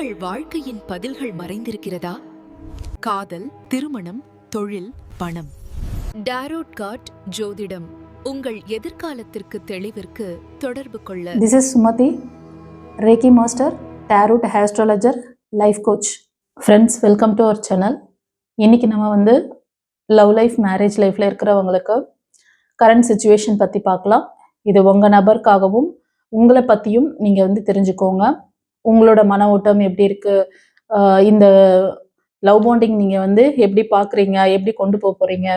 உங்கள் வாழ்க்கையின் பதில்கள் மறைந்திருக்கிறதா? காதல், திருமணம், தொழில், பணம். டாரோட் கார்ட் ஜோதிடம் உங்கள் எதிர்காலத்திற்கு தெளிவிற்கு தொடர்பு கொள்ள. This is Sumati, Reiki Master, Tarot Astrologer, Life Coach. Friends, welcome to our channel. இன்னைக்கு நம்ம லவ் லைஃப், மேரேஜ் லைஃப்ல இருக்கிறவங்களுக்கு கரண்ட் சுச்சுவேஷன் பற்றி பார்க்கலாம். இது உங்கள் நபருக்காகவும் உங்களை பற்றியும் நீங்கள் தெரிஞ்சுக்கோங்க. உங்களோட மன ஓட்டம் எப்படி இருக்கு, இந்த லவ் பாண்டிங் நீங்கள் எப்படி பார்க்குறீங்க, எப்படி கொண்டு போகிறீங்க,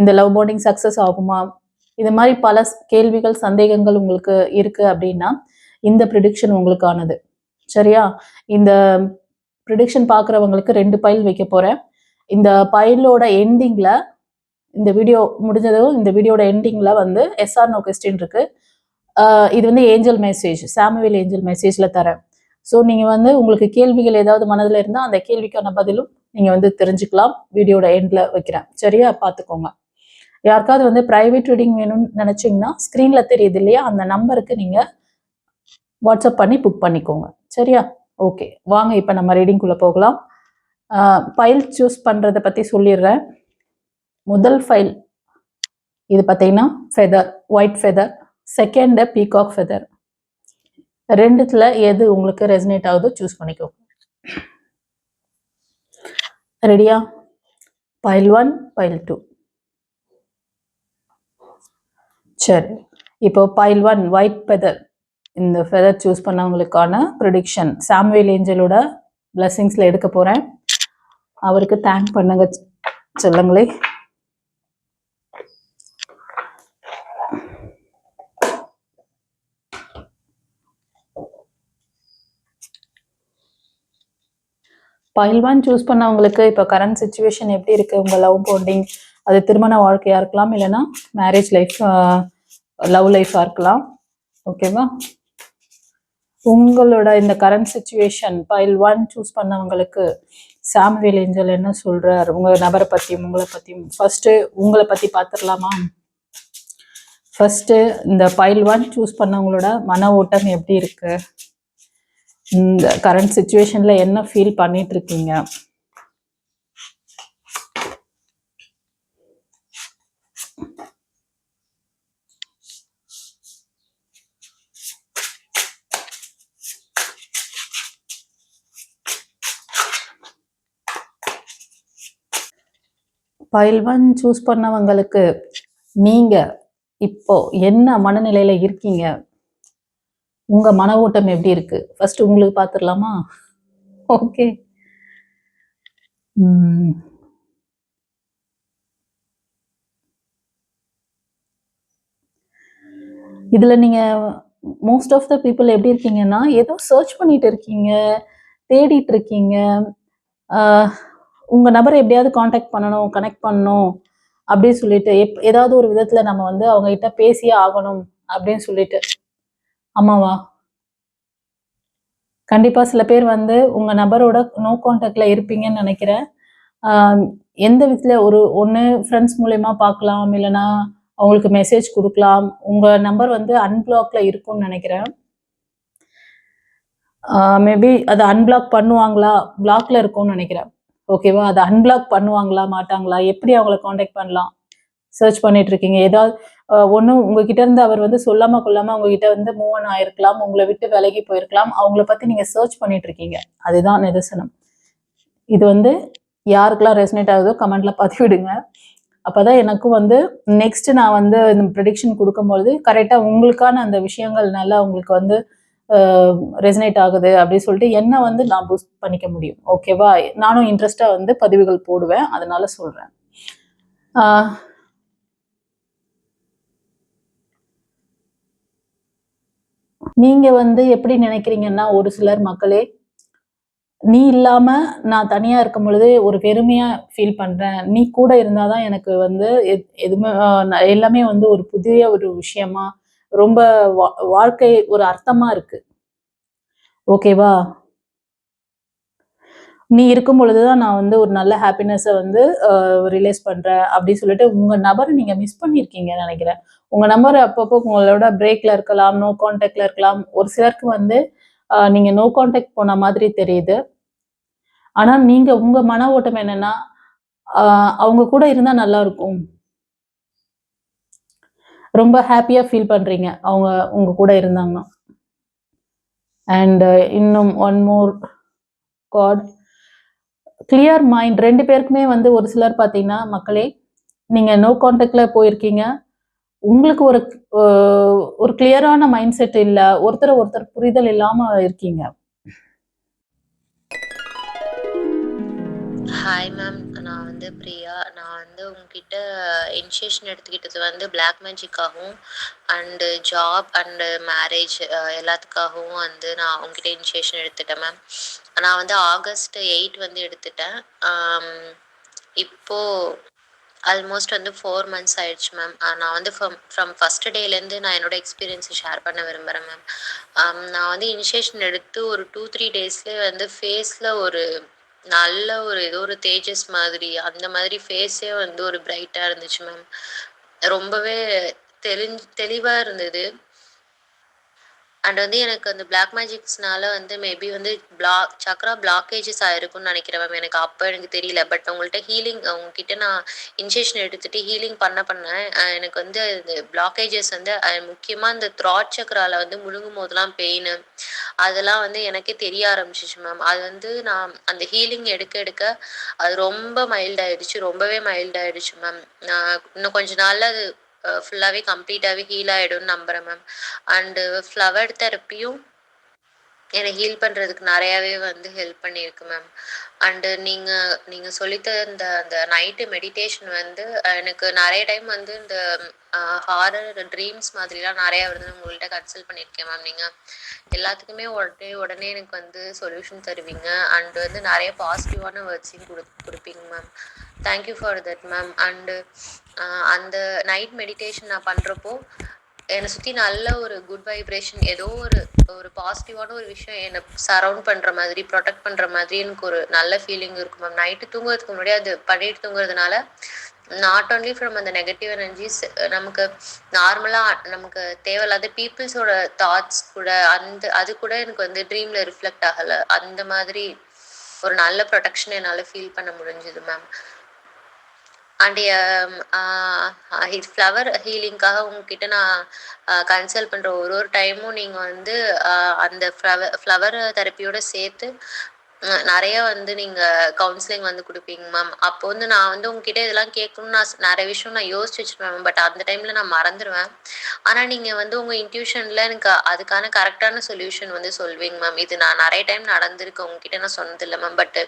இந்த லவ் பாண்டிங் சக்ஸஸ் ஆகுமா, இது மாதிரி பல கேள்விகள், சந்தேகங்கள் உங்களுக்கு இருக்குது அப்படின்னா இந்த ப்ரிடிக்ஷன் உங்களுக்கானது. சரியா? இந்த ப்ரிடிக்ஷன் பார்க்குறவங்களுக்கு 2 பைல் வைக்க போகிறேன். இந்த பைலோட எண்டிங்கில், இந்த வீடியோ முடிஞ்சதும் இந்த வீடியோட எண்டிங்கில் எஸ்ஆர் நோ கொஸ்டின் இருக்குது. இது ஏஞ்சல் மெசேஜ், சாமுவேல் ஏஞ்சல் மெசேஜில் தரேன். ஸோ நீங்கள் உங்களுக்கு கேள்விகள் ஏதாவது மனதில் இருந்தால் அந்த கேள்விக்கான பதிலும் நீங்கள் தெரிஞ்சுக்கலாம். வீடியோட எண்டில் வைக்கிறேன். சரியா? பார்த்துக்கோங்க. யாருக்காவது ப்ரைவேட் ரீடிங் வேணும்னு நினச்சிங்கன்னா ஸ்க்ரீனில் தெரியுது இல்லையா, அந்த நம்பருக்கு நீங்கள் வாட்ஸ்அப் பண்ணி புக் பண்ணிக்கோங்க. சரியா? ஓகே, வாங்க இப்போ நம்ம ரீடிங்குள்ளே போகலாம். ஃபைல் சூஸ் பண்ணுறதை பற்றி சொல்லிடுறேன். முதல் ஃபைல் இது பார்த்தீங்கன்னா feather, white feather. Second peacock feather. ரெண்டுத்துல எது உங்களுக்கு ரெசனேட் ஆகுதோ சூஸ் பண்ணிக்கோங்க. ரெடியா? Pile 1, pile 2. சரி, இப்போ பைல் 1 ஒயிட் ஃபெதர், இந்த ஃபெதர் சூஸ் பண்ணவங்களுக்கான ப்ரிடிக்ஷன் சாமுவேல் ஏஞ்சலோட பிளஸிங்ஸ்ல எடுக்க போறேன். அவருக்கு தேங்க் பண்ணுங்க சொல்லுங்களே. பைல் 1 சூஸ் பண்ணவங்களுக்கு இப்போ கரண்ட் சுச்சுவேஷன் எப்படி இருக்கு, உங்க லவ் பாண்டிங், அது திருமண வாழ்க்கையா இருக்கலாம், இல்லைன்னா மேரேஜ் லைஃப், லவ் லைஃபா இருக்கலாம். ஓகேவா? உங்களோட இந்த கரண்ட் சுச்சுவேஷன் பைல் 1 சூஸ் பண்ணவங்களுக்கு சாமுவேல் ஏஞ்சல் என்ன சொல்றார் உங்க நபரை பத்தியும் உங்களை பத்தியும். ஃபர்ஸ்ட் உங்களை பத்தி பார்த்துடலாமா? ஃபர்ஸ்ட் இந்த பைல் 1 சூஸ் பண்ணவங்களோட மன ஓட்டம் எப்படி இருக்கு, இந்த கரண்ட் சுச்சுவேஷன்ல என்ன ஃபீல் பண்ணிட்டு இருக்கீங்க. பைல் 1 சூஸ் பண்ணவங்களுக்கு நீங்க இப்போ என்ன மனநிலையில இருக்கீங்க, உங்க மன ஓட்டம் எப்படி இருக்கு, ஃபர்ஸ்ட் உங்களுக்கு பார்த்துடலாமா? ஓகே, இதுல நீங்க மோஸ்ட் ஆஃப் த பீப்புள் எப்படி இருக்கீங்கன்னா, ஏதோ சர்ச் பண்ணிட்டு இருக்கீங்க, தேடிட்டு இருக்கீங்க. உங்க நபரை எப்படியாவது காண்டாக்ட் பண்ணணும், கனெக்ட் பண்ணணும் அப்படின்னு சொல்லிட்டு ஏதாவது ஒரு விதத்துல நம்ம அவங்க கிட்ட பேசியே ஆகணும் அப்படின்னு சொல்லிட்டு. ஆமாவா? கண்டிப்பா சில பேர் உங்க நபரோட நோ கான்டாக்ட்ல இருப்பீங்கன்னு நினைக்கிறேன். எந்த விதத்துல ஒன்று ஃப்ரெண்ட்ஸ் மூலயமா பார்க்கலாம், இல்லைன்னா அவங்களுக்கு மெசேஜ் கொடுக்கலாம். உங்க நம்பர் அன்பிளாக்ல இருக்கும்னு நினைக்கிறேன். மேபி அதை அன்பிளாக் பண்ணுவாங்களா, பிளாக்ல இருக்கும்னு நினைக்கிறேன். ஓகேவா? அதை அன்பிளாக் பண்ணுவாங்களா மாட்டாங்களா, எப்படி அவங்கள காண்டாக்ட் பண்ணலாம் சர்ச் பண்ணிட்டு இருக்கீங்க. ஏதாவது ஒன்று உங்ககிட்ட இருந்து அவர் சொல்லாம கொள்ளாம உங்ககிட்ட மூவ் ஆன் ஆயிருக்கலாம், உங்களை விட்டு விலகி போயிருக்கலாம். அவங்கள பத்தி நீங்க சர்ச் பண்ணிட்டு இருக்கீங்க. அதுதான் நிதர்சனம். இது யாருக்கெல்லாம் ரெசனேட் ஆகுதோ கமெண்ட்ல பதிவிடுங்க. அப்பதான் எனக்கும் நெக்ஸ்ட் நான் இந்த ப்ரெடிக்ஷன் கொடுக்கும்போது கரெக்டா உங்களுக்கான அந்த விஷயங்கள் நல்லா உங்களுக்கு ரெசனேட் ஆகுது அப்படின்னு சொல்லிட்டு என்ன நான் பூஸ்ட் பண்ணிக்க முடியும். ஓகேவா? நானும் இன்ட்ரெஸ்டா பதிவுகள் போடுவேன், அதனால சொல்றேன். நீங்க எப்படி நினைக்கிறீங்கன்னா, ஒரு சிலர் மக்களே, நீ இல்லாம நான் தனியா இருக்கும் பொழுது ஒரு பெருமையா ஃபீல் பண்றேன், நீ கூட இருந்தாதான் எனக்கு எதுவுமே எல்லாமே ஒரு புதிய ஒரு விஷயமா, ரொம்ப வாழ்க்கை ஒரு அர்த்தமா இருக்கு. ஓகேவா? நீ இருக்கும் பொழுதுதான் நான் ஒரு நல்ல ஹாப்பினஸை ரிலைஸ் பண்றேன் அப்படின்னு சொல்லிட்டு உங்க நபரை நீங்க மிஸ் பண்ணிருக்கீங்கன்னு நினைக்கிறேன். உங்க நம்பர் அப்பப்போ உங்களோட பிரேக்ல இருக்கலாம், நோ கான்டாக்ட்ல இருக்கலாம். ஒரு சிலருக்கு நீங்கள் நோ கான்டாக்ட் போன மாதிரி தெரியுது. ஆனால் நீங்கள் உங்கள் மன ஓட்டம் என்னென்னா அவங்க கூட இருந்தால் நல்லா இருக்கும், ரொம்ப ஹாப்பியாக ஃபீல் பண்ணுறீங்க அவங்க உங்கள் கூட இருந்தாங்கன்னா. அண்ட் இன்னும் one more card, clear mind. 2 பேருக்குமே வந்து ஒரு சிலர் பார்த்தீங்கன்னா மக்களே, நீங்கள் நோ கான்டாக்டில் போயிருக்கீங்க, உங்களுக்கு ஒரு கிளியரான மைண்ட் செட் இல்லை, ஒருத்தர் புரிதல் இல்லாமல் இருக்கீங்க. ஹாய் மேம், நான் வந்து பிரியா. நான் வந்து உங்ககிட்ட இனிஷியேஷன் எடுத்துக்கிட்டது வந்து பிளாக் மேஜிக்காகவும் அண்டு ஜாப் அண்டு மேரேஜ் எல்லாத்துக்காகவும் வந்து நான் உங்ககிட்ட இனிஷியேஷன் எடுத்துட்டேன் மேம். நான் வந்து August 8 வந்து எடுத்துட்டேன். இப்போது ஆல்மோஸ்ட் வந்து 4 months ஆயிடுச்சு மேம். நான் வந்து ஃப்ரம் ஃபஸ்ட் டேலேருந்து நான் என்னோட எக்ஸ்பீரியன்ஸை ஷேர் பண்ண விரும்புகிறேன் மேம். நான் வந்து இனிஷியேஷன் எடுத்து ஒரு 2-3 daysலேயே வந்து ஃபேஸில் ஒரு நல்ல ஒரு ஏதோ ஒரு தேஜஸ் மாதிரி, அந்த மாதிரி ஃபேஸே வந்து ஒரு பிரைட்டாக இருந்துச்சு மேம். ரொம்பவே தெளிவாக இருந்தது. அண்ட் வந்து எனக்கு அந்த பிளாக் மேஜிக்ஸ்னால வந்து மேபி வந்து சக்ரா பிளாக்கேஜஸ் ஆயிருக்கும்னு நினைக்கிறேன் மேம். எனக்கு அப்போ எனக்கு தெரியல. பட் உங்கள்கிட்ட உங்ககிட்ட நான் இனிஷியேஷன் எடுத்துட்டு ஹீலிங் பண்ணேன். எனக்கு வந்து இந்த பிளாக்கேஜஸ் வந்து முக்கியமாக இந்த த்ராட் சக்ரால வந்து முழுங்கும் போதெல்லாம் பெயின், அதெல்லாம் வந்து எனக்கே தெரிய ஆரம்பிச்சிச்சு மேம். அது வந்து நான் அந்த ஹீலிங் எடுக்க அது ரொம்ப ரொம்பவே மைல்ட் ஆயிடுச்சு மேம். நான் இன்னும் கொஞ்ச நாள்ல அது ஃபுல்லாகவே கம்ப்ளீட்டாகவே ஹீல் ஆகிடும்னு நம்புகிறேன் மேம். அண்டு ஃப்ளவர் தெரப்பியும் என்னை ஹீல் பண்ணுறதுக்கு நிறையாவே வந்து ஹெல்ப் பண்ணியிருக்கு மேம். அண்டு நீங்கள் சொல்லித்த அந்த நைட்டு மெடிடேஷன் வந்து எனக்கு நிறைய டைம் வந்து இந்த ஹாரர் ட்ரீம்ஸ் மாதிரிலாம் நிறையா வந்து உங்கள்கிட்ட கன்சல்ட் பண்ணியிருக்கேன் மேம். நீங்கள் எல்லாத்துக்குமே உடனே எனக்கு வந்து சொல்யூஷன் தருவீங்க. அண்டு வந்து நிறைய பாசிட்டிவான வேர்ட்ஸையும் கொடுப்பீங்க ma'am. Thank you for that ma'am. And அந்த நைட் மெடிடேஷன் நான் பண்ணுறப்போ என்னை சுற்றி நல்ல ஒரு குட் வைப்ரேஷன், ஏதோ ஒரு பாசிட்டிவான ஒரு விஷயம் என்னை சரவுண்ட் பண்ணுற மாதிரி, ப்ரொடெக்ட் பண்ணுற மாதிரி எனக்கு ஒரு நல்ல ஃபீலிங் இருக்கும் மேம். நைட்டு தூங்குறதுக்கு முன்னாடி அது பண்ணிட்டு தூங்குறதுனால நாட் ஓன்லி ஃப்ரம் அந்த நெகட்டிவ் எனர்ஜிஸ், நமக்கு நார்மலாக நமக்கு தேவையில்லாத பீப்புள்ஸோட தாட்ஸ் கூட அது கூட எனக்கு வந்து ட்ரீமில் ரிஃப்ளெக்ட் ஆகலை. அந்த மாதிரி ஒரு நல்ல ப்ரொடெக்ஷன் என்னால் ஃபீல் பண்ண முடிஞ்சுது மேம். அண்ட் ஃப்ளவர் ஹீலிங்காக உங்ககிட்ட நான் கன்சல்ட் பண்ணுற ஒரு டைமும் நீங்கள் வந்து அந்த ஃப்ளவர் தெரப்பியோட சேர்த்து நிறைய வந்து நீங்கள் கவுன்சிலிங் வந்து கொடுப்பீங்க மேம். அப்போ வந்து நான் வந்து உங்ககிட்ட இதெல்லாம் கேட்கணும்னு நிறைய விஷயம் நான் யோசிச்சு வச்சுருவேன் மேம். பட் அந்த டைமில் நான் மறந்துடுவேன். ஆனால் நீங்கள் வந்து உங்கள் இன்ட்யூஷனில் எனக்கு அதுக்கான கரெக்டான சொல்யூஷன் வந்து சொல்வீங்க மேம். இது நான் நிறைய டைம் நடந்திருக்கு, உங்ககிட்ட நான் சொன்னதில்லை மேம். பட்டு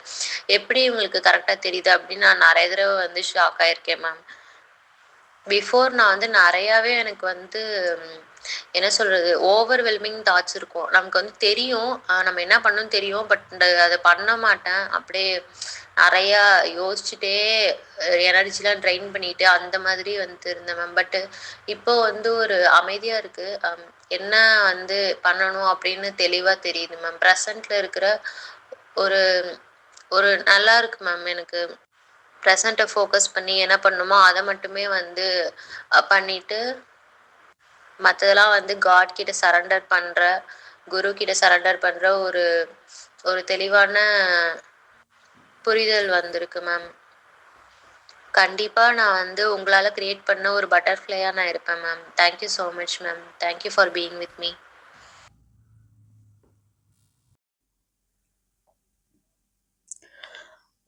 எப்படி உங்களுக்கு கரெக்டாக தெரியுது அப்படின்னு நான் நிறைய தடவை வந்து ஷாக் ஆகியிருக்கேன் மேம். பிஃபோர் நான் வந்து நிறையாவே எனக்கு வந்து என்ன சொல்கிறது, ஓவர்வெல்மிங் தாட்ஸ் இருக்கும். நமக்கு வந்து தெரியும் நம்ம என்ன பண்ணணும்னு தெரியும், பட் அதை பண்ண மாட்டேன். அப்படியே நிறையா யோசிச்சுட்டே எனர்ஜிலாம் ட்ரைன் பண்ணிட்டு அந்த மாதிரி வந்து இருந்தேன் மேம். பட்டு இப்போ வந்து ஒரு அமைதியாக இருக்குது. என்ன வந்து பண்ணணும் அப்படின்னு தெளிவாக தெரியுது மேம். ப்ரெசண்ட்டில் இருக்கிற ஒரு ஒரு நல்லா இருக்கு மேம். எனக்கு ப்ரெசண்ட்டை ஃபோக்கஸ் பண்ணி என்ன பண்ணணுமோ அதை மட்டுமே வந்து பண்ணிட்டு மற்றதெல்லாம் வந்து காட் கிட்ட சரண்டர் பண்ணுற, குரு கிட்ட சரண்டர் பண்ணுற ஒரு தெளிவான புரிதல் வந்திருக்கு மேம். கண்டிப்பாக நான் வந்து உங்களால் க்ரியேட் பண்ண ஒரு பட்டர்ஃப்ளையாக நான் இருப்பேன் ma'am. Thank you so much ma'am. Thank you for being with me.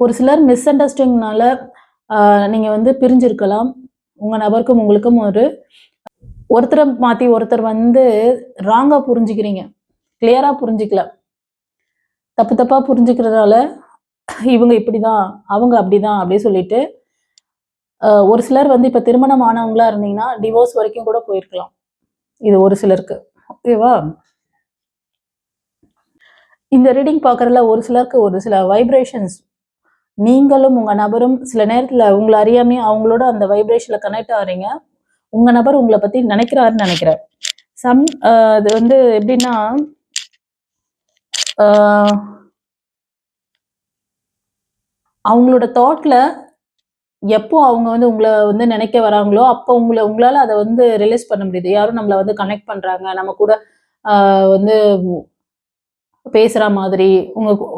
ஒரு சிலர் மிஸ் அண்டர்ஸ்டாண்டிங்னால நீங்கள் வந்து பிரிஞ்சிருக்கலாம். உங்கள் நபருக்கும் உங்களுக்கும் ஒருத்தரை மாற்றி ஒருத்தர் வந்து ராங்காக புரிஞ்சுக்கிறீங்க, கிளியராக புரிஞ்சிக்கல. தப்பாக புரிஞ்சுக்கிறதால இவங்க இப்படி தான், அவங்க அப்படி தான் அப்படி சொல்லிட்டு ஒரு சிலர் வந்து இப்போ திருமணம் ஆனவங்களா இருந்தீங்கன்னா டிவோர்ஸ் வரைக்கும் கூட போயிருக்கலாம். இது ஒரு சிலருக்கு. ஓகேவா? இந்த ரீடிங் பார்க்குறதுல ஒரு சிலருக்கு ஒரு சில வைப்ரேஷன்ஸ், நீங்களும் உங்கள் நபரும் சில நேரத்தில் உங்களை அறியாமே அவங்களோட அந்த வைப்ரேஷனில் கனெக்ட் ஆகிறீங்க. உங்கள் நபர் உங்களை பற்றி நினைக்கிறாருன்னு நினைக்கிறேன். அது வந்து எப்படின்னா அவங்களோட தாட்டில் எப்போ அவங்க வந்து உங்களை வந்து நினைக்க வராங்களோ அப்போ உங்களால் அதை வந்து ரிலீஸ் பண்ண முடியுது. யாரும் நம்மளை வந்து கனெக்ட் பண்ணுறாங்க, நம்ம கூட வந்து பேசுற மாதிரி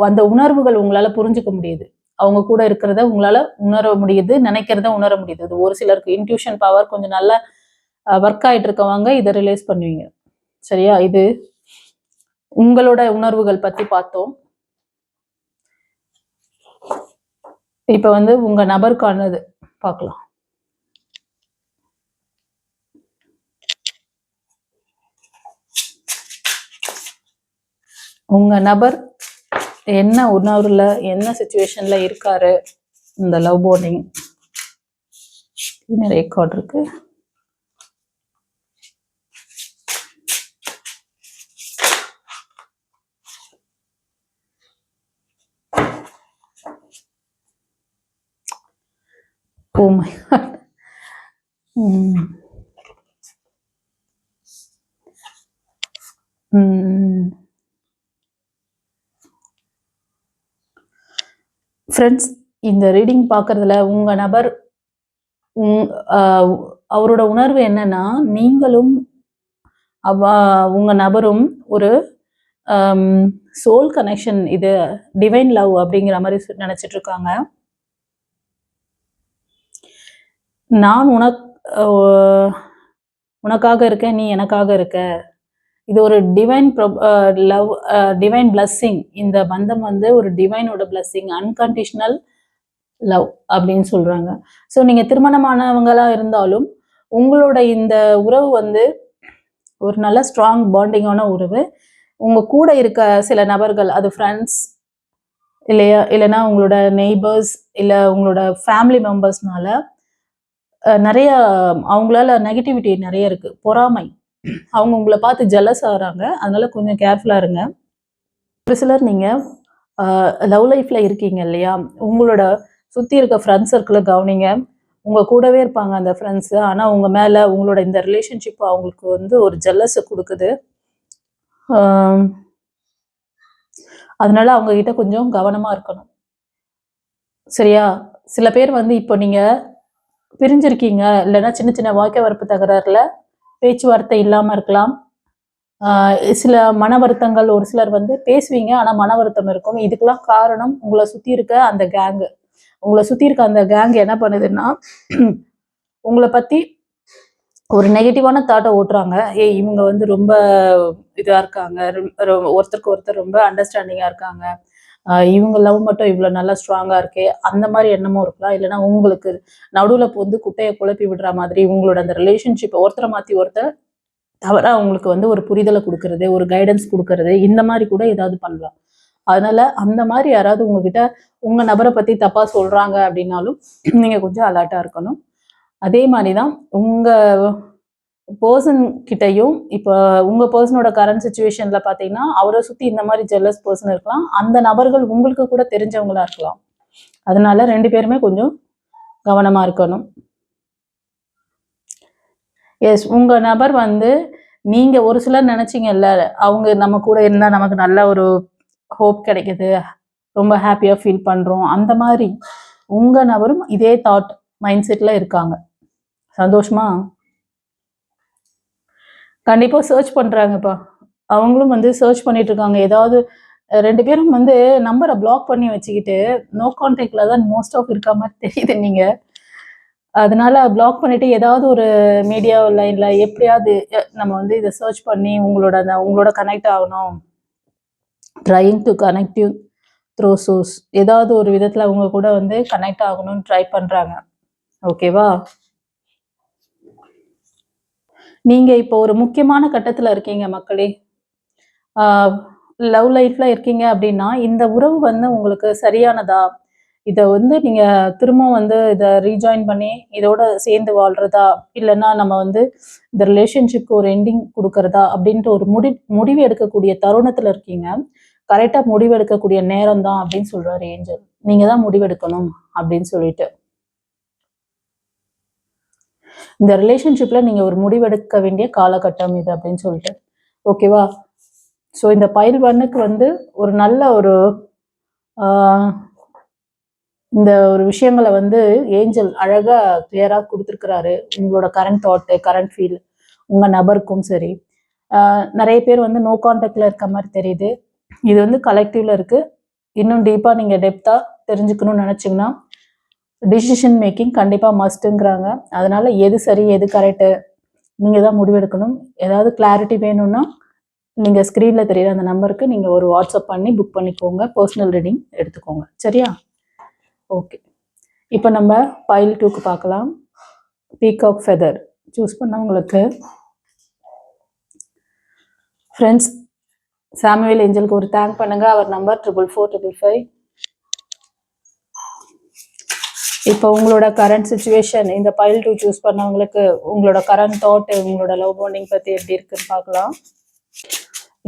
அந்த உணர்வுகள் உங்களால புரிஞ்சுக்க முடியுது. அவங்க கூட இருக்கிறத உங்களால உணர முடியுது, நினைக்கிறத உணர முடியுது. இது ஒரு சிலருக்கு இன்ட்யூஷன் பவர் கொஞ்சம் நல்லா ஒர்க் ஆயிட்டு இருக்கவங்க இதை ரிலேஸ் பண்ணுவீங்க. சரியா? இது உங்களோட உணர்வுகள் பத்தி பார்த்தோம். இப்ப வந்து உங்க நபருக்கானது பார்க்கலாம். உங்க நபர் என்ன உணர்வுல என்ன சிச்சுவேஷன்ல இருக்காரு, இந்த லவ் பாண்டிங் நிறைய கார்டு இருக்கு. Oh my God. ஃப்ரெண்ட்ஸ், இந்த ரீடிங் பார்க்கறதுல உங்க நபர் அவரோட உணர்வு என்னன்னா, நீங்களும் உங்க நபரும் ஒரு சோல் கனெக்ஷன், இது டிவைன் லவ் அப்படிங்கிற மாதிரி நினைச்சிட்டு இருக்காங்க. நான் உனக்காக இருக்கேன், நீ எனக்காக இருக்க. இது ஒரு டிவைன் லவ், டிவைன் பிளஸ்ஸிங். இந்த பந்தம் வந்து ஒரு டிவைனோட பிளஸ்ஸிங், அன்கண்டிஷனல் லவ் அப்படின்னு சொல்றாங்க. ஸோ நீங்க திருமணமானவங்களா இருந்தாலும் உங்களோட இந்த உறவு வந்து ஒரு நல்ல ஸ்ட்ராங் பாண்டிங்கான உறவு. உங்க கூட இருக்க சில நபர்கள், அது ஃப்ரெண்ட்ஸ் இல்லைன்னா உங்களோட நெய்பர்ஸ் இல்ல உங்களோட ஃபேமிலி மெம்பர்ஸ்னால நிறைய அவங்களால நெகட்டிவிட்டி நிறைய இருக்கு, பொறாமை. அவங்க உங்களை பார்த்து ஜெலஸ் ஆகுறாங்க. அதனால கொஞ்சம் கேர்ஃபுல்லா இருங்க. ஒரு சிலர் நீங்க லவ் லைஃப்ல இருக்கீங்க இல்லையா, உங்களோட சுத்தி இருக்க ஃப்ரெண்ட்ஸ் சர்க்கிளை கவனிங்க. உங்க கூடவே இருப்பாங்க அந்த ஃப்ரெண்ட்ஸ், ஆனா உங்க மேல உங்களோட இந்த ரிலேஷன்ஷிப் அவங்களுக்கு வந்து ஒரு ஜெல்லஸை கொடுக்குது. அதனால அவங்க கிட்ட கொஞ்சம் கவனமா இருக்கணும். சரியா? சில பேர் வந்து இப்போ நீங்க பிரிஞ்சிருக்கீங்க, இல்லைன்னா சின்ன சின்ன வாய்க்க வரப்பு தகராறுல பேச்சுவார்த்தை இல்லாம இருக்கலாம். சில மன வருத்தங்கள், ஒரு சிலர் வந்து பேசுவீங்க ஆனா மன வருத்தம் இருக்கும். இதுக்கெல்லாம் காரணம் உங்களை சுத்தி இருக்க அந்த கேங்கு. உங்களை சுத்தி இருக்க அந்த கேங் என்ன பண்ணுதுன்னா, உங்களை பத்தி ஒரு நெகட்டிவான தாட்டை ஓட்டுறாங்க. இவங்க வந்து ரொம்ப இதா இருக்காங்க, ஒருத்தருக்கு ஒருத்தர் ரொம்ப அண்டர்ஸ்டாண்டிங்கா இருக்காங்க, இவங்க லவ் மட்டும் இவ்வளவு நல்லா ஸ்ட்ராங்கா இருக்கே, அந்த மாதிரி எண்ணமும் இருக்கலாம். இல்லைன்னா உங்களுக்கு நடுவுல வந்து குட்டையை குழப்பி விடுற மாதிரி உங்களோட அந்த ரிலேஷன்ஷிப்பை ஒருத்தரை மாத்தி ஒருத்தர் தவிர அவங்களுக்கு வந்து ஒரு புரிதலை கொடுக்கறது, ஒரு கைடன்ஸ் கொடுக்கறது, இந்த மாதிரி கூட ஏதாவது பண்ணலாம். அதனால அந்த மாதிரி யாராவது உங்ககிட்ட உங்க நபரை பத்தி தப்பா சொல்றாங்க அப்படின்னாலும் நீங்க கொஞ்சம் அலர்ட்டா இருக்கணும். அதே மாதிரிதான் உங்க பர்சன் கிட்டையும், இப்போ உங்க பர்சனோட கரண்ட் சுச்சுவேஷன்ல பாத்தீங்கன்னா அவரை சுத்தி இந்த மாதிரி ஜெல்லஸ் பர்சன் இருக்கலாம். அந்த நபர்கள் உங்களுக்கு கூட தெரிஞ்சவங்களா இருக்கலாம். அதனால 2 பேருமே கொஞ்சம் கவனமா இருக்கணும். எஸ், உங்க நபர் வந்து நீங்க ஒரு சிலர் நினைச்சீங்கல்ல, அவங்க நம்ம கூட இருந்தா நமக்கு நல்ல ஒரு ஹோப் கிடைக்குது, ரொம்ப ஹாப்பியா ஃபீல் பண்றோம், அந்த மாதிரி உங்க நபரும் இதே தாட் மைண்ட் செட்ல இருக்காங்க. சந்தோஷமா? கண்டிப்பா சர்ச் பண்றாங்கப்பா. அவங்களும் வந்து சர்ச் பண்ணிட்டு இருக்காங்க. ஏதாவது 2 பேரும் வந்து நம்பரை பிளாக் பண்ணி வச்சுக்கிட்டு நோ கான்டாக்ட்ல தான் மோஸ்ட் ஆஃப் இருக்க மாதிரி தெரியுது நீங்க. அதனால பிளாக் பண்ணிட்டு ஏதாவது ஒரு மீடியா லைன்ல எப்படியாவது நம்ம வந்து இதை சர்ச் பண்ணி உங்களோட கனெக்ட் ஆகணும், trying to connect you through source, ஏதாவது ஒரு விதத்துல அவங்க கூட வந்து கனெக்ட் ஆகணும்னு ட்ரை பண்றாங்க. ஓகேவா? நீங்க இப்போ ஒரு முக்கியமான கட்டத்துல இருக்கீங்க மக்களே. லவ் லைஃப்ல இருக்கீங்க அப்படின்னா இந்த உறவு வந்து உங்களுக்கு சரியானதா, இதை வந்து நீங்க திரும்ப வந்து இதை ரீஜாயின் பண்ணி இதோட சேர்ந்து வாழ்றதா, இல்லைன்னா நம்ம வந்து இந்த ரிலேஷன்ஷிப்க்கு ஒரு எண்டிங் கொடுக்கறதா அப்படின்ட்டு ஒரு முடிவு எடுக்கக்கூடிய தருணத்துல இருக்கீங்க. கரெக்டா முடிவு எடுக்கக்கூடிய நேரம் தான் அப்படின்னு சொல்றாரு ஏஞ்சல். நீங்க தான் முடிவெடுக்கணும் அப்படின்னு சொல்லிட்டு, இந்த ரிலேஷன்ஷிப்ல நீங்க ஒரு முடிவெடுக்க வேண்டிய காலகட்டம் இது அப்படின்னு சொல்லிட்டு. ஓகேவா? ஸோ இந்த பைல் 1க்கு வந்து ஒரு நல்ல ஒரு இந்த ஒரு விஷயங்களை வந்து ஏஞ்சல் அழகா கிளியரா கொடுத்துருக்கிறாரு. உங்களோட கரண்ட் தாட், கரண்ட் ஃபீல் உங்க நபருக்கும் சரி. நிறைய பேர் வந்து நோ கான்டாக்ட்ல இருக்க மாதிரி தெரியுது. இது வந்து கலெக்டிவ்ல இருக்கு. இன்னும் டீப்பா நீங்க டெப்தா தெரிஞ்சுக்கணும்னு நினைச்சீங்கன்னா டிசிஷன் மேக்கிங் கண்டிப்பா மஸ்ட்ங்கிறாங்க. அதனால எது சரி எது கரெக்டு நீங்க தான் முடிவெடுக்கணும். ஏதாவது கிளாரிட்டி வேணும்னா நீங்க ஸ்க்ரீன்ல தெரியுற அந்த நம்பருக்கு நீங்க ஒரு வாட்ஸ்அப் பண்ணி புக் பண்ணிக்கோங்க. பர்சனல் ரீடிங் எடுத்துக்கோங்க. சரியா? ஓகே. இப்போ நம்ம பைல் 2க்கு பார்க்கலாம். பீகாக் ஃபெதர் சூஸ் பண்ணவங்களுக்கு ஃப்ரெண்ட்ஸ் சாமுவேல் ஏஞ்சலுக்கு ஒரு தேங்க் பண்ணுங்க. அவர் நம்பர் 44455. இப்போ உங்களோட கரண்ட் சுச்சுவேஷன் இந்த பைல் 2 சூஸ் பண்ணவங்களுக்கு உங்களோட கரண்ட் தாட் உங்களோட லவ் பாண்டிங் பற்றி எப்படி இருக்குன்னு பார்க்கலாம்.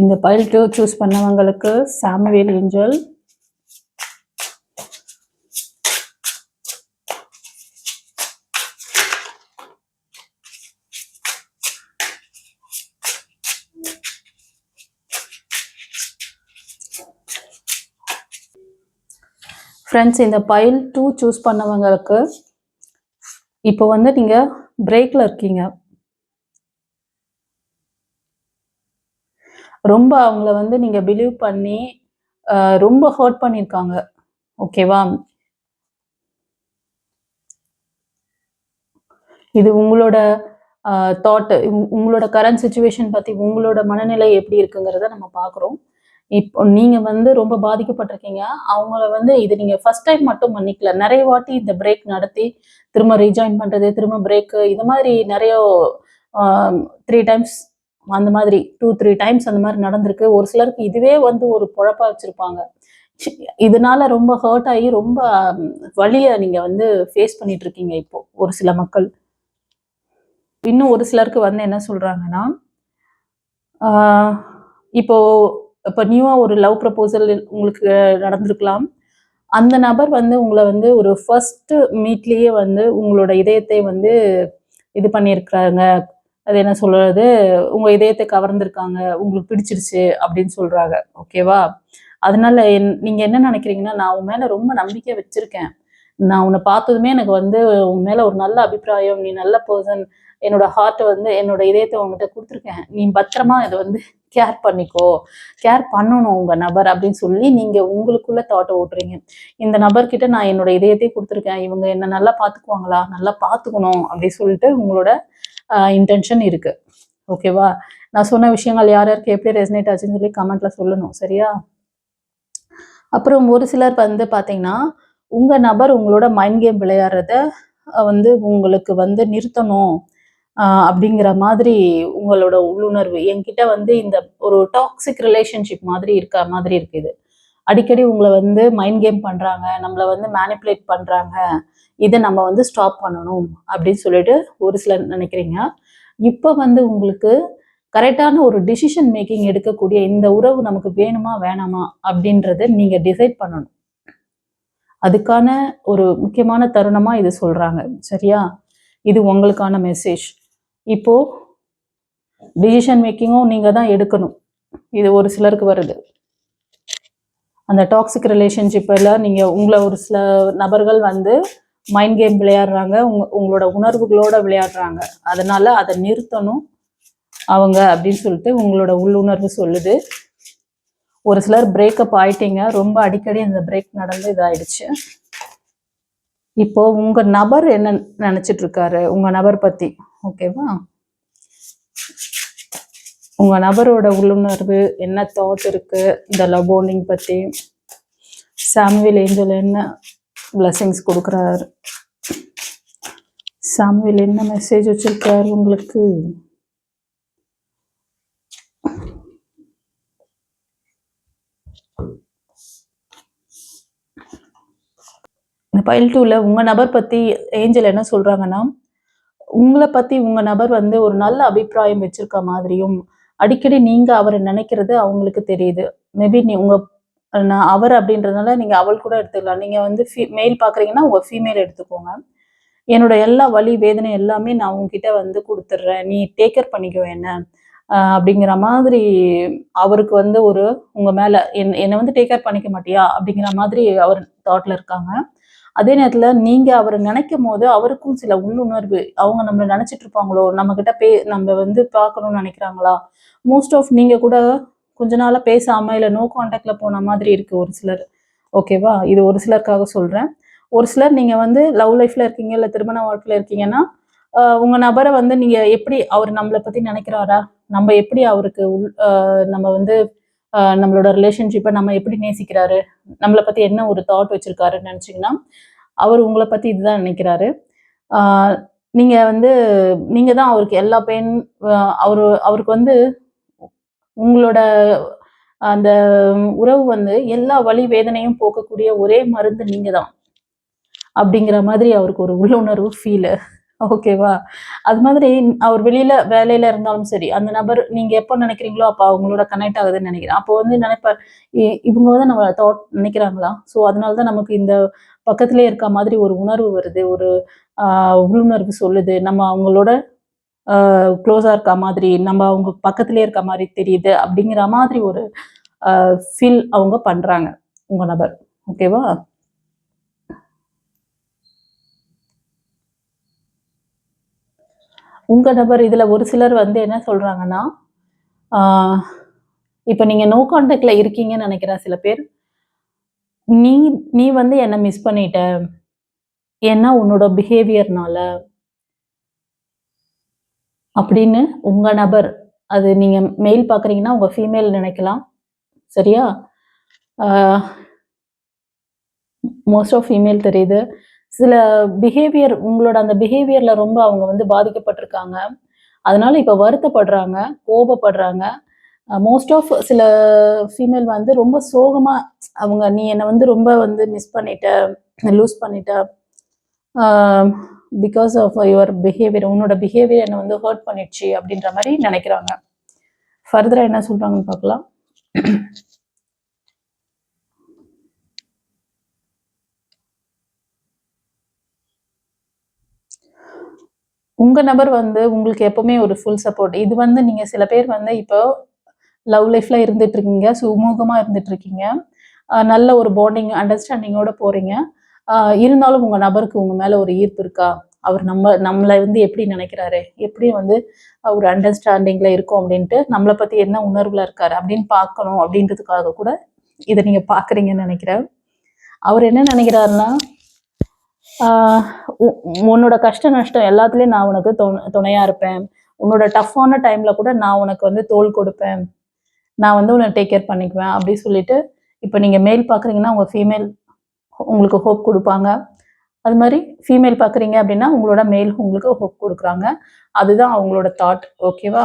இந்த பைல் 2 சூஸ் பண்ணவங்களுக்கு சாமுவேல் ஏஞ்சல், ஃப்ரெண்ட்ஸ் இந்த பைல் 2 சூஸ் பண்ணவங்களுக்கு இப்போ வந்து நீங்கள் பிரேக்கில் இருக்கீங்க. ரொம்ப அவங்கள வந்து நீங்கள் பிலீவ் பண்ணி ரொம்ப ஹர்ட் பண்ணியிருக்காங்க. ஓகேவா? இது உங்களோட தாட், உங்களோட கரண்ட் சுச்சுவேஷன் பற்றி உங்களோட மனநிலை எப்படி இருக்குங்கிறத நம்ம பார்க்குறோம். இப்போ நீங்கள் வந்து ரொம்ப பாதிக்கப்பட்டிருக்கீங்க. அவங்கள வந்து இது நீங்கள் ஃபர்ஸ்ட் டைம் மட்டும் மன்னிக்கல, நிறைய வாட்டி இந்த பிரேக் நடத்தி திரும்ப ரீஜாயின் பண்ணுறது, திரும்ப பிரேக்கு, இது மாதிரி நிறைய 3 டைம்ஸ் அந்த மாதிரி 2-3 டைம்ஸ் அந்த மாதிரி நடந்திருக்கு. ஒரு சிலருக்கு இதுவே வந்து ஒரு பொழப்பா வச்சுருப்பாங்க. இதனால ரொம்ப ஹர்ட் ஆகி ரொம்ப வலியை நீங்கள் வந்து ஃபேஸ் பண்ணிட்டு இருக்கீங்க இப்போ ஒரு சில மக்கள். இன்னும் ஒரு சிலருக்கு வந்து என்ன சொல்கிறாங்கன்னா, இப்போ நியூவாக ஒரு லவ் ப்ரப்போசல் உங்களுக்கு நடந்திருக்கலாம். அந்த நபர் வந்து உங்களை வந்து ஒரு ஃபர்ஸ்ட் மீட்லேயே வந்து உங்களோட இதயத்தை வந்து இது பண்ணியிருக்கிறாங்க. அது என்ன சொல்கிறது, உங்கள் இதயத்தை கவர்ந்துருக்காங்க, உங்களுக்கு பிடிச்சிருச்சு அப்படின்னு சொல்கிறாங்க. ஓகேவா? அதனால நீங்கள் என்ன நினைக்கிறீங்கன்னா, நான் உன் மேலே ரொம்ப நம்பிக்கை வச்சுருக்கேன், நான் உன்னை பார்த்ததுமே எனக்கு வந்து உன் மேலே ஒரு நல்ல அபிப்பிராயம், நீ நல்ல பர்சன், என்னோட ஹார்ட்டை வந்து என்னோட இதயத்தை உங்ககிட்ட கொடுத்துருக்கேன், நீ பத்திரமா இதை வந்து கேர் பண்ணிக்கோ, கேர் பண்ணணும் உங்கள் நபர் அப்படின்னு சொல்லி நீங்கள் உங்களுக்குள்ள தாட்டை ஓட்டுறீங்க. இந்த நபர்கிட்ட நான் என்னோட இதயத்தையே கொடுத்துருக்கேன், இவங்க என்னை நல்லா பார்த்துக்குவாங்களா, நல்லா பார்த்துக்கணும் அப்படின்னு சொல்லிட்டு உங்களோட இன்டென்ஷன் இருக்குது. ஓகேவா? நான் சொன்ன விஷயங்கள் யார் யாருக்கு எப்படி ரெசனேட் ஆச்சுன்னு சொல்லி கமெண்ட்டில் சொல்லணும். சரியா? அப்புறம் ஒரு சிலர் வந்து பார்த்தீங்கன்னா, உங்கள் நபர் உங்களோட மைண்ட் கேம் விளையாடுறத வந்து உங்களுக்கு வந்து நிறுத்தணும் அப்படிங்கிற மாதிரி உங்களோட உள்ளுணர்வு என்கிட்ட வந்து இந்த ஒரு டாக்ஸிக் ரிலேஷன்ஷிப் மாதிரி இருக்க மாதிரி இருக்குது. அடிக்கடி உங்களை வந்து மைண்ட் கேம் பண்ணுறாங்க, நம்மளை வந்து மேனிப்புலேட் பண்ணுறாங்க, இதை நம்ம வந்து ஸ்டாப் பண்ணணும் அப்படின்னு சொல்லிட்டு ஒரு சிலர் நினைக்கிறீங்க. இப்போ வந்து உங்களுக்கு கரெக்டான ஒரு டிசிஷன் மேக்கிங் எடுக்கக்கூடிய இந்த உறவு நமக்கு வேணுமா வேணாமா அப்படின்றத நீங்கள் டிசைட் பண்ணணும். அதுக்கான ஒரு முக்கியமான தருணமாக இது சொல்கிறாங்க. சரியா? இது உங்களுக்கான மெசேஜ். இப்போது டிசிஷன் மேக்கிங்கும் நீங்கள் தான் எடுக்கணும். இது ஒரு சிலருக்கு வருது. அந்த டாக்ஸிக் ரிலேஷன்ஷிப்பில் நீங்கள் உங்களை ஒரு சில நபர்கள் வந்து மைண்ட் கேம் விளையாடுறாங்க, உங்களோட உணர்வுகளோட விளையாடுறாங்க, அதனால அதை நிறுத்தணும் அவங்க அப்படின்னு சொல்லிட்டு உங்களோட உள்ளுணர்வு சொல்லுது. ஒரு சிலர் பிரேக்கப் ஆயிட்டீங்க, ரொம்ப அடிக்கடி அந்த பிரேக் நடந்து இதாயிடுச்சு. இப்போ உங்க நபர் என்ன நினைச்சிட்டு இருக்காரு உங்க நபர் பத்தி? ஓகேவா? உங்க நபரோட உள்ளுணர்வு என்ன தாட் இருக்கு இந்த லவ் பாண்டிங் பத்தி? சாமுவேல் ஏஞ்சல் என்ன பிளஸிங்ஸ் கொடுக்குறாரு? சாமுவேல் என்ன மெசேஜ் வச்சிருக்காரு உங்களுக்கு? இந்த பைல் 2ல உங்க நபர் பத்தி ஏஞ்சல் என்ன சொல்றாங்கன்னா, உங்களை பத்தி உங்க நபர் வந்து ஒரு நல்ல அபிப்பிராயம் வச்சிருக்க மாதிரியும், அடிக்கடி நீங்க அவரை நினைக்கிறது அவங்களுக்கு தெரியுது. மேபி அவர் அப்படின்றதுனால நீங்க அவள் கூட எடுத்துக்கலாம். நீங்க வந்து மெயில் பாக்குறீங்கன்னா உங்க ஃபீமேல் எடுத்துக்கோங்க. என்னோட எல்லா வலி வேதனை எல்லாமே நான் உங்ககிட்ட வந்து கொடுத்துட்றேன், நீ டேக் கேர் பண்ணிக்கோ என்ன அப்படிங்கிற மாதிரி அவருக்கு வந்து ஒரு உங்க மேல என்னை வந்து டேக் கேர் பண்ணிக்க மாட்டியா அப்படிங்கிற மாதிரி அவர் தாட்ல இருக்காங்க. அதே நேரத்துல நீங்க அவரை நினைக்கும் போது அவருக்கும் சில உள்ளுணர்வு, அவங்க நம்மளை நினைச்சிட்டு இருப்பாங்களோ, நம்ம கிட்ட நம்ம வந்து பார்க்கணும்னு நினைக்கிறாங்களா, மோஸ்ட் ஆஃப் நீங்க கூட கொஞ்ச நாளாக பேசாமல் இல்லை நோ கான்டாக்டில் போன மாதிரி இருக்குது ஒரு சிலர். ஓகேவா? இது ஒரு சிலருக்காக சொல்கிறேன். ஒரு சிலர் நீங்கள் வந்து லவ் லைஃப்பில் இருக்கீங்க, இல்லை திருமண வாழ்க்கையில் இருக்கீங்கன்னா உங்கள் நபரை வந்து நீங்கள் எப்படி அவர் நம்மளை பற்றி நினைக்கிறாரா, நம்ம எப்படி அவருக்கு நம்ம வந்து நம்மளோட ரிலேஷன்ஷிப்பை நம்ம எப்படி நேசிக்கிறாரு, நம்மளை பற்றி என்ன ஒரு தாட் வச்சுருக்காருன்னு நினச்சிங்கன்னா அவர் உங்களை பற்றி இதுதான் நினைக்கிறாரு. நீங்கள் வந்து நீங்கள் தான் அவருக்கு எல்லா பெயின், அவருக்கு வந்து உங்களோட அந்த உறவு வந்து எல்லா வலி வேதனையும் போக்கக்கூடிய ஒரே மருந்து நீங்கள் தான் அப்படிங்கிற மாதிரி அவருக்கு ஒரு உள்ளுணர்வு ஃபீலு. ஓகேவா? அது மாதிரி அவர் வெளியில் வேலையில் இருந்தாலும் சரி, அந்த நபர் நீங்கள் எப்போ நினைக்கிறீங்களோ அப்போ அவங்களோட கனெக்ட் ஆகுதுன்னு நினைக்கிறேன். அப்போ வந்து நினைப்பார், இவங்க வந்து நம்ம தாட் நினைக்கிறாங்களா, ஸோ அதனால தான் நமக்கு இந்த பக்கத்திலே இருக்க மாதிரி ஒரு உணர்வு வருது, ஒரு உள்ளுணர்வு சொல்லுது, நம்ம அவங்களோட க்ளோஸாக இருக்க மாதிரி, நம்ம அவங்க பக்கத்திலே இருக்க மாதிரி தெரியுது அப்படிங்கிற மாதிரி ஒரு ஃபீல் அவங்க பண்ணுறாங்க உங்கள் நபர். ஓகேவா? உங்கள் நபர் இதில் ஒரு சிலர் வந்து என்ன சொல்கிறாங்கன்னா, இப்போ நீங்கள் நோ கான்டாக்டில் இருக்கீங்கன்னு நினைக்கிறேன் சில பேர். நீ நீ வந்து என்னை மிஸ் பண்ணிட்ட, ஏன்னா உன்னோட பிஹேவியர்னால அப்படின்னு உங்கள் நபர், அது நீங்கள் மெயில் பார்க்குறீங்கன்னா உங்கள் ஃபீமேல் நினைக்கலாம். சரியா? மோஸ்ட் ஆஃப் ஃபீமேல் தெரியுது. சில பிஹேவியர், உங்களோட அந்த பிஹேவியரில் ரொம்ப அவங்க வந்து பாதிக்கப்பட்டிருக்காங்க. அதனால இப்போ வருத்தப்படுறாங்க, கோபப்படுறாங்க. மோஸ்ட் ஆஃப் சில ஃபீமேல் வந்து ரொம்ப சோகமாக அவங்க, நீ என்னை வந்து ரொம்ப வந்து மிஸ் பண்ணிட்ட, லூஸ் பண்ணிட்ட, பிகாஸ் ஆஃப் யுவர் பிஹேவியர், உன்னோட பிஹேவியர் என்னை வந்து ஹர்ட் பண்ணிடுச்சு அப்படின்ற மாதிரி நினைக்கிறாங்க. ஃபர்தராக என்ன சொல்கிறாங்கன்னு பார்க்கலாம். உங்கள் நபர் வந்து உங்களுக்கு எப்போவுமே ஒரு ஃபுல் சப்போர்ட். இது வந்து நீங்கள் சில பேர் வந்து இப்போ லவ் லைஃப்பில் இருந்துகிட்ருக்கீங்க, சுமூகமாக இருந்துகிட்ருக்கீங்க, நல்ல ஒரு பாண்டிங் அண்டர்ஸ்டாண்டிங்கோடு போகிறீங்க. இருந்தாலும் உங்கள் நபருக்கு உங்கள் மேலே ஒரு ஈர்ப்பு இருக்கா, அவர் நம்மளை வந்து எப்படி நினைக்கிறாரு, எப்படி வந்து ஒரு அண்டர்ஸ்டாண்டிங்கில் இருக்கும் அப்படின்ட்டு, நம்மளை பற்றி என்ன உணர்வில் இருக்காரு அப்படின்னு பார்க்கணும் அப்படின்றதுக்காக கூட இதை நீங்கள் பார்க்குறீங்கன்னு நினைக்கிறேன். அவர் என்ன நினைக்கிறாருன்னா, உன்னோட கஷ்ட நஷ்டம் எல்லாத்துலேயும் நான் உனக்கு துணையாக இருப்பேன், உன்னோட டஃப்பான டைமில் கூட நான் உனக்கு வந்து தோள் கொடுப்பேன், நான் வந்து உன்னை டேக் கேர் பண்ணிக்குவேன் அப்படின்னு சொல்லிட்டு, இப்போ நீங்கள் மேல் பார்க்குறீங்கன்னா உங்கள் ஃபீமேல் உங்களுக்கு ஹோப் கொடுப்பாங்க. அது மாதிரி ஃபீமேல் பார்க்குறீங்க அப்படின்னா உங்களோட மேல் உங்களுக்கு ஹோப் கொடுக்குறாங்க. அதுதான் அவங்களோட தாட். ஓகேவா?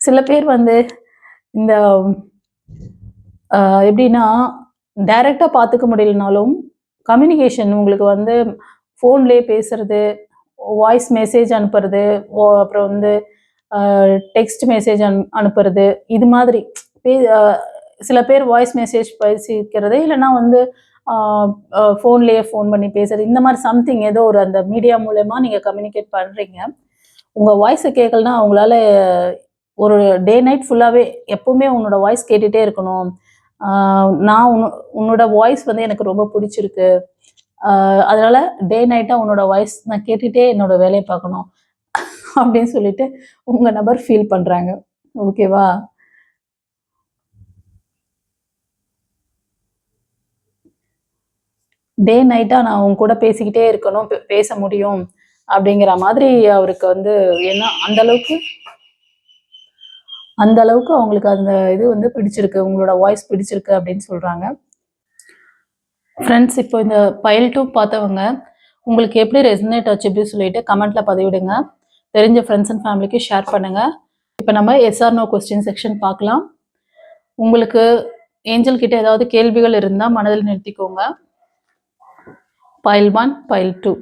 சில பேர் வந்து இந்த எப்படின்னா டைரெக்டாக பார்த்துக்க முடியலனாலும் கம்யூனிகேஷன் உங்களுக்கு வந்து ஃபோன்லேயே பேசுறது, வாய்ஸ் மெசேஜ் அனுப்புறது, அப்புறம் வந்து டெக்ஸ்ட் மெசேஜ் அனுப்புறது, இது மாதிரி சில பேர் வாய்ஸ் மெசேஜ் பேசிக்கிறது, இல்லைன்னா வந்து ஃபோன்லேயே ஃபோன் பண்ணி பேசுறது, இந்த மாதிரி சம்திங் ஏதோ ஒரு அந்த மீடியா மூலமா நீங்கள் கம்யூனிகேட் பண்ணுறீங்க. உங்கள் வாய்ஸை கேட்கலன்னா அவங்களால ஒரு டே நைட் ஃபுல்லாகவே எப்போவுமே உன்னோட வாய்ஸ் கேட்டுகிட்டே இருக்கணும், நான் உன்னோட வாய்ஸ் வந்து எனக்கு ரொம்ப பிடிச்சிருக்கு, அதனால டே நைட்டாக உன்னோட வாய்ஸ் நான் கேட்டுகிட்டே என்னோட வேலையை பார்க்கணும் அப்படின்னு சொல்லிட்டு உங்கள் நபர் ஃபீல் பண்ணுறாங்க. ஓகேவா? டே நைட்டாக நான் அவங்க கூட பேசிக்கிட்டே இருக்கணும், பேச முடியும் அப்படிங்கிற மாதிரி அவருக்கு வந்து, ஏன்னா அந்த அளவுக்கு அவங்களுக்கு அந்த இது வந்து பிடிச்சிருக்கு, உங்களோட வாய்ஸ் பிடிச்சிருக்கு அப்படின்னு சொல்கிறாங்க. ஃப்ரெண்ட்ஸ், இப்போ இந்த பைல் 2 பார்த்தவங்க உங்களுக்கு எப்படி ரெசனேட் ஆச்சு அப்படின்னு சொல்லிட்டு கமெண்ட்டில் பதிவிடுங்க. தெரிஞ்ச ஃப்ரெண்ட்ஸ் அண்ட் ஃபேமிலிக்கு ஷேர் பண்ணுங்கள். இப்போ நம்ம எஸ்ஆர் நோ கொஸ்டின் செக்ஷன் பார்க்கலாம். உங்களுக்கு ஏஞ்சல் கிட்ட ஏதாவது கேள்விகள் இருந்தால் மனதில் நிறுத்திக்கோங்க. பைல் 1, பைல் 2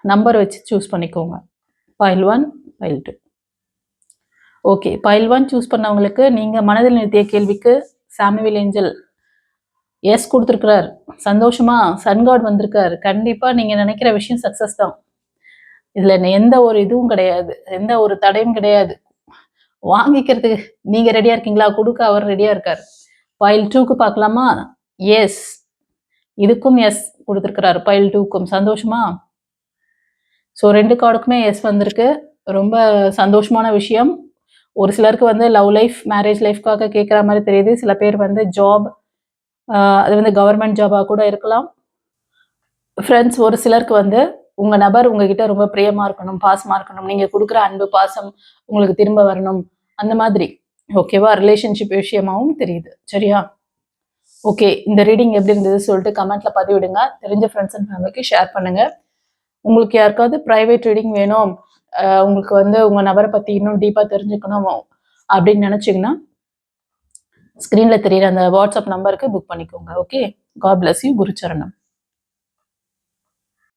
நம்பர் வச்சு சூஸ் பண்ணிக்கோங்க. File 1, pile 2. Okay, file 1 choose பண்ணவங்களுக்கு நீங்கள் மனதில் நிறுத்திய கேள்விக்கு சாமுவேல் ஏஞ்சல் எஸ் கொடுத்துருக்கிறார். சந்தோஷமா சன்காட் வந்திருக்கார். கண்டிப்பாக நீங்கள் நினைக்கிற விஷயம் சக்ஸஸ் தான். இதில் எந்த ஒரு இதுவும் கிடையாது, எந்த ஒரு தடையும் கிடையாது. வாங்கிக்கிறதுக்கு நீங்கள் ரெடியாக இருக்கீங்களா, கொடுக்க அவர் ரெடியாக இருக்கார். பைல் 2க்கு பார்க்கலாமா? எஸ், இதுக்கும் எஸ் கொடுத்துருக்கிறாரு, பைல் 2க்கும். சந்தோஷமா? ஸோ 2 கார்டுக்குமே எஸ் வந்திருக்கு. ரொம்ப சந்தோஷமான விஷயம். ஒரு சிலருக்கு வந்து லவ் லைஃப், மேரேஜ் லைஃப்காக கேட்குற மாதிரி தெரியுது. சில பேர் வந்து ஜாப், அது வந்து கவர்மெண்ட் ஜாபாக கூட இருக்கலாம். ஃப்ரெண்ட்ஸ், ஒரு சிலருக்கு வந்து உங்கள் நபர் உங்ககிட்ட ரொம்ப பிரியமாக இருக்கணும், பாசமாக இருக்கணும், நீங்கள் கொடுக்குற அன்பு பாசம் உங்களுக்கு திரும்ப வரணும், அந்த மாதிரி. ஓகேவா? ரிலேஷன்ஷிப் விஷயமாவும் தெரியுது. சரியா? ஓகே, இந்த ரீடிங் எப்படி இருந்தது சொல்லிட்டு கமெண்ட்ல பதிவிடுங்க. தெரிஞ்ச ஃப்ரெண்ட்ஸ் அண்ட் ஃபேமிலிக்கு ஷேர் பண்ணுங்க. உங்களுக்கு யாருக்காவது ப்ரைவேட் ரீடிங் வேணும், உங்களுக்கு வந்து உங்கள் நபரை பற்றி இன்னும் டீப்பாக தெரிஞ்சுக்கணும் அப்படின்னு நினச்சிங்கன்னா ஸ்க்ரீனில் தெரியுற அந்த வாட்ஸ்அப் நம்பருக்கு புக் பண்ணிக்கோங்க. Okay, God bless you. குருச்சரணம்.